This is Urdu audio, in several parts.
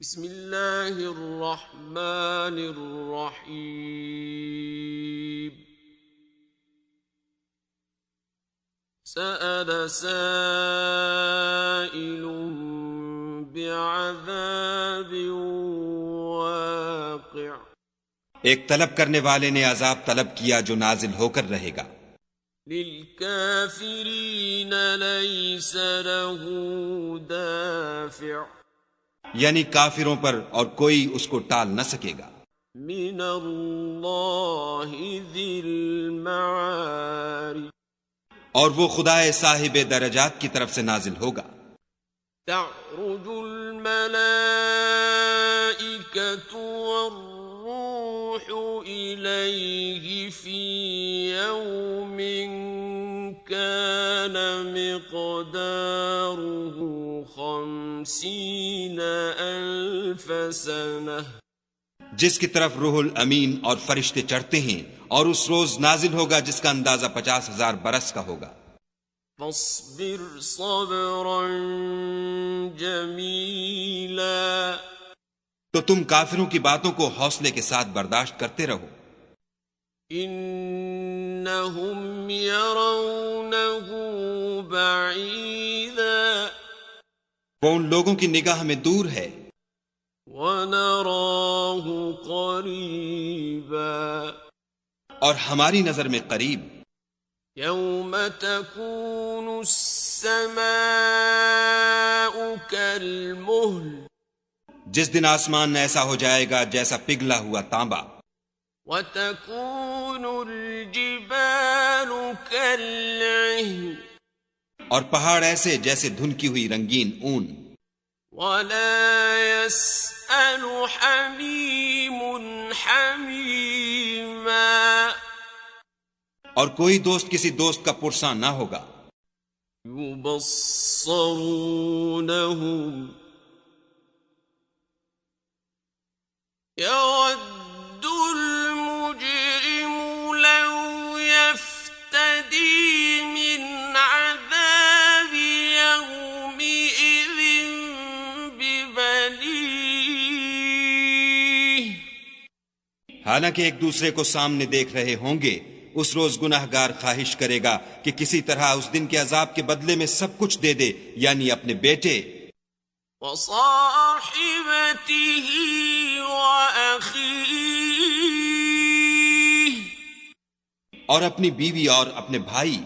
بسم اللہ الرحمن الرحیم سأل سائل بعذاب واقع، ایک طلب کرنے والے نے عذاب طلب کیا جو نازل ہو کر رہے گا۔ للکافرین لیس له دافع، یعنی کافروں پر اور کوئی اس کو ٹال نہ سکے گا۔ من اللہ ذی المعارج، اور وہ خدائے صاحب درجات کی طرف سے نازل ہوگا۔ تعرج الملائکۃ والروح الیہ فی یوم کان مقدارہ 50,000 سنہ، جس کی طرف روح الامین اور فرشتے چڑھتے ہیں، اور اس روز نازل ہوگا جس کا اندازہ 50,000 برس کا ہوگا۔ فاصبر صبرا جمیلا، تو تم کافروں کی باتوں کو حوصلے کے ساتھ برداشت کرتے رہو۔ انہم یرونہ بعیدا، وہ ان لوگوں کی نگاہ میں دور ہے، ونراہ قریبا، اور ہماری نظر میں قریب۔ یوم تکون السماء کالمہل، جس دن آسمان ایسا ہو جائے گا جیسا پگھلا ہوا تانبا، وتکون الجبال کالعہن، اور پہاڑ ایسے جیسے دھنکی ہوئی رنگین اون۔ ولا يسأل حمیم حمیما، اور کوئی دوست کسی دوست کا پرساں نہ ہوگا۔ یبصرونہم، یود المجرم لو یفتدی من عذاب یومئذ ببنیہ، حالانکہ ایک دوسرے کو سامنے دیکھ رہے ہوں گے، اس روز گناہگار خواہش کرے گا کہ کسی طرح اس دن کے عذاب کے بدلے میں سب کچھ دے دے، یعنی اپنے بیٹے، وصاحبته وأخيه، اور اپنی بیوی اور اپنے بھائی،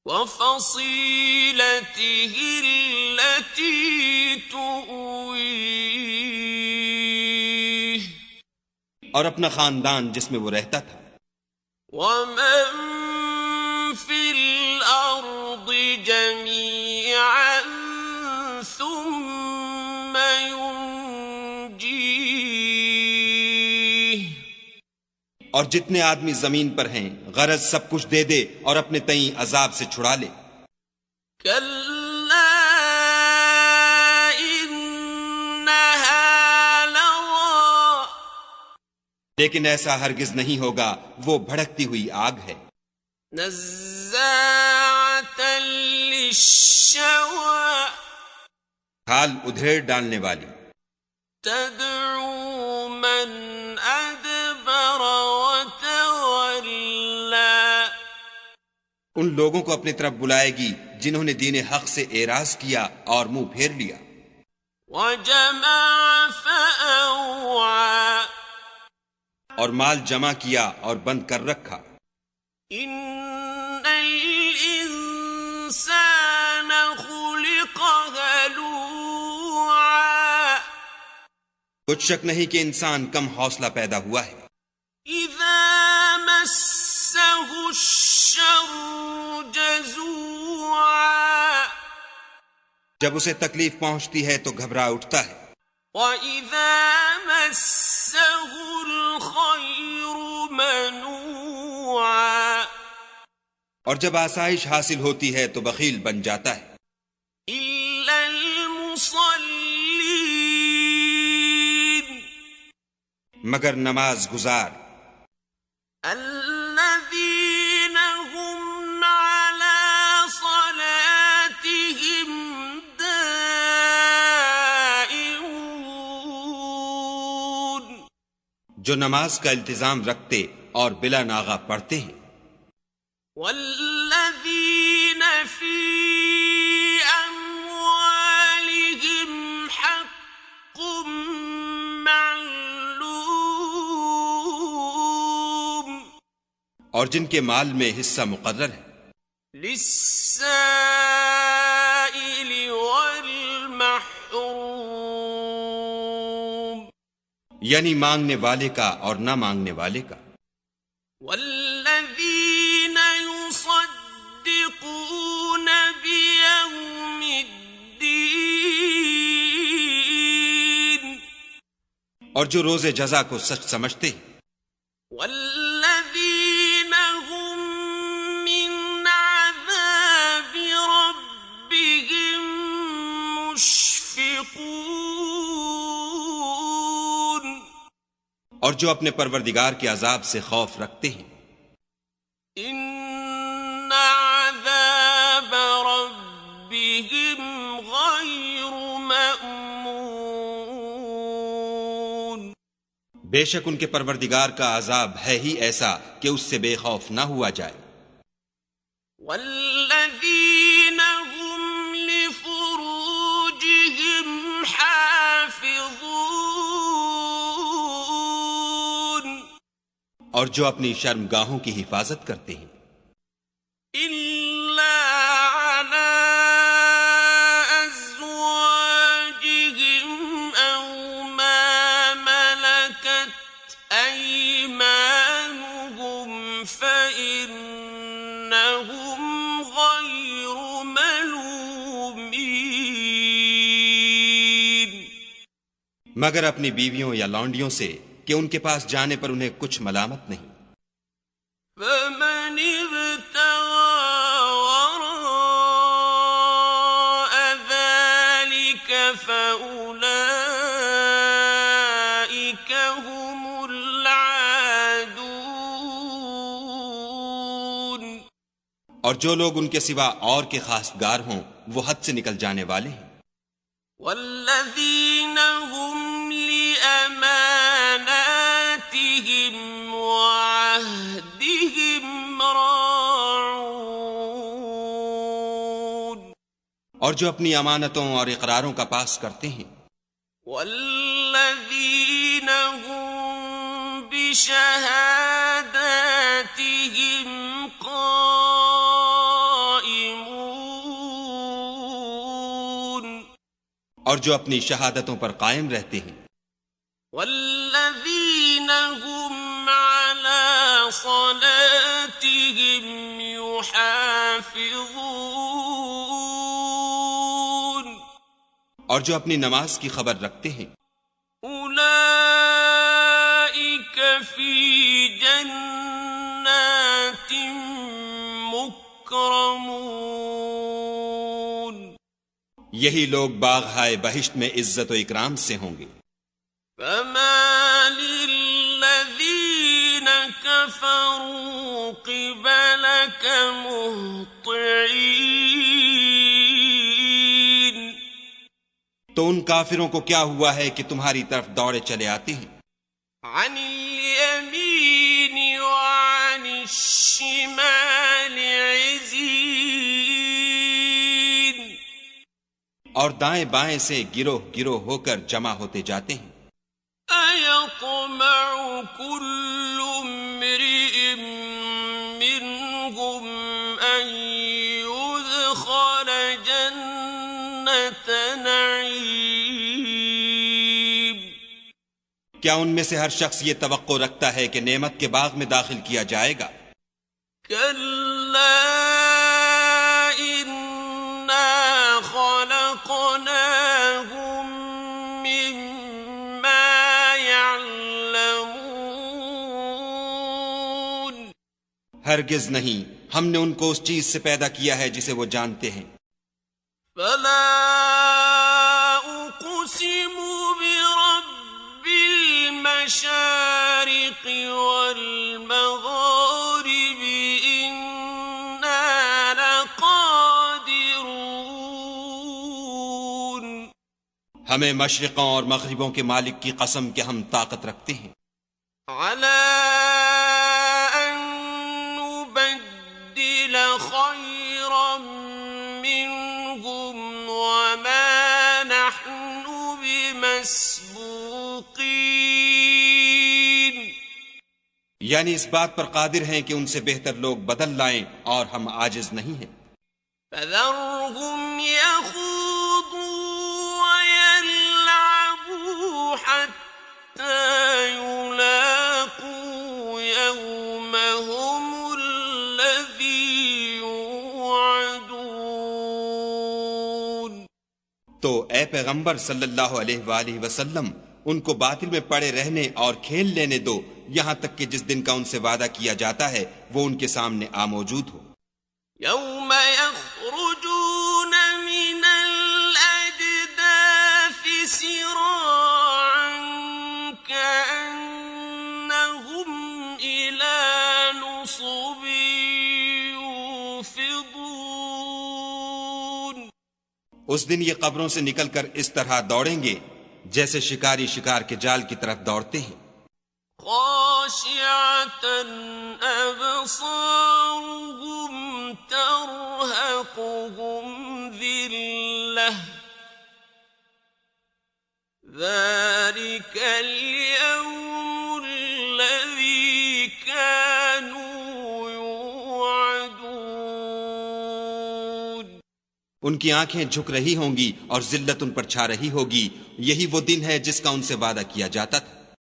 وفصيلته التي تؤويه، اور اپنا خاندان جس میں وہ رہتا تھا، ومن في الأرض جميعا ثم ينجيه، اور جتنے آدمی زمین پر ہیں غرض سب کچھ دے دے اور اپنے تئیں عذاب سے چھڑا لے۔ كلا إنها لظى، لیکن ایسا ہرگز نہیں ہوگا، وہ بھڑکتی ہوئی آگ ہے، نزاعة للشوى، کھال ادھیڑ ڈالنے والی، تدعو من أدبر وتولى، ان لوگوں کو اپنی طرف بلائے گی جنہوں نے دین حق سے اعراض کیا اور منہ پھیر لیا، وجمع فأوعى، اور مال جمع کیا اور بند کر رکھا۔ ان الانسان خلق هلوعا، کچھ شک نہیں کہ انسان کم حوصلہ پیدا ہوا ہے، اذا مسه الشر جزوعا، جب اسے تکلیف پہنچتی ہے تو گھبرا اٹھتا ہے، وَإِذَا مَسَّهُ الْخَيْرُ مَنُوعًا، اور جب آسائش حاصل ہوتی ہے تو بخیل بن جاتا ہے، إِلَّا الْمُصَلِّينَ، مگر نماز گزار، الَّذِينَ هُمْ عَلَى صَلَاتِهِمْ دَائِمُونَ، جو نماز کا التزام رکھتے اور بلا ناغہ پڑھتے ہیں. والذین فی اموالہم حق معلوم، اور جن کے مال میں حصہ مقرر ہے. للسائل والمحروم، یعنی مانگنے والے کا اور نہ مانگنے والے کا. والذین یصدقون بیوم الدین، اور جو روز جزا کو سچ سمجھتے ہیں. والذین هم من عذاب ربهم مشفقون، اور جو اپنے پروردگار کے عذاب سے خوف رکھتے ہیں. ان عذاب ربهم غیر مأمون، بے شک ان کے پروردگار کا عذاب ہے ہی ایسا کہ اس سے بے خوف نہ ہوا جائے. والذین هم لفروجهم حافظون، اور جو اپنی شرمگاہوں کی حفاظت کرتے ہیں. الا علی ازواجهم او ما ملكت ایمانهم فإنهم غیر ملومین، مگر اپنی بیویوں یا لونڈیوں سے کہ ان کے پاس جانے پر انہیں کچھ ملامت نہیں. فمن ابتغى وراء ذلك فأولئك هم العادون، اور جو لوگ ان کے سوا اور کے خاصگار ہوں وہ حد سے نکل جانے والے ہیں. والذین هم لأماناتهم وعهدهم راعون، اور جو اپنی امانتوں اور اقراروں کا پاس کرتے ہیں. والذین هم بشہاداتهم قائمون، اور جو اپنی شہادتوں پر قائم رہتے ہیں. والذین هم علی صلاتهم یحافظون، اور جو اپنی نماز کی خبر رکھتے ہیں. اولئک فی جنات مکرمون، یہی لوگ باغ ہائے بہشت میں عزت و اکرام سے ہوں گے. فما للذین کفروا قبلک مہطعین، تو ان کافروں کو کیا ہوا ہے کہ تمہاری طرف دوڑے چلے آتے ہیں. عن الیمین وعن الشمال عزین، اور دائیں بائیں سے گروہ گروہ ہو کر جمع ہوتے جاتے ہیں. ایطمع کل امرئ منهم ان يدخل جنة نعیم، کیا ان میں سے ہر شخص یہ توقع رکھتا ہے کہ نعمت کے باغ میں داخل کیا جائے گا؟ کلا انا خلقناهم مما يعلمون، ہرگز نہیں، ہم نے ان کو اس چیز سے پیدا کیا ہے جسے وہ جانتے ہیں. فلا اقسم برب المشارق والمغارب انا لقادرون، ہمیں مشرقوں اور مغربوں کے مالک کی قسم کہ ہم طاقت رکھتے ہیں. على أن نبدل خيرا منهم وما نحن بمسبوقين. یعنی اس بات پر قادر ہیں کہ ان سے بہتر لوگ بدل لائیں اور ہم عاجز نہیں ہیں. فذرهم يخوضوا ويلعبوا حتى يلاقوا يومهم الذي يوعدون. تو اے پیغمبر صلی اللہ علیہ وآلہ وسلم ان کو باطل میں پڑے رہنے اور کھیل لینے دو یہاں تک کہ جس دن کا ان سے وعدہ کیا جاتا ہے وہ ان کے سامنے آ موجود ہو. يوم يخرجون من الأجداث سراعا كأنهم إلى نصب يوفضون. اس دن یہ قبروں سے نکل کر اس طرح دوڑیں گے جیسے شکاری شکار کے جال کی طرف دوڑتے ہیں. خاشعة أبصارهم ترهقهم ذلة ذلك اليوم الذي كانوا يوعدون. ان کی آنکھیں جھک رہی ہوں گی اور ذلت ان پر چھا رہی ہوگی. یہی وہ دن ہے جس کا ان سے وعدہ کیا جاتا تھا.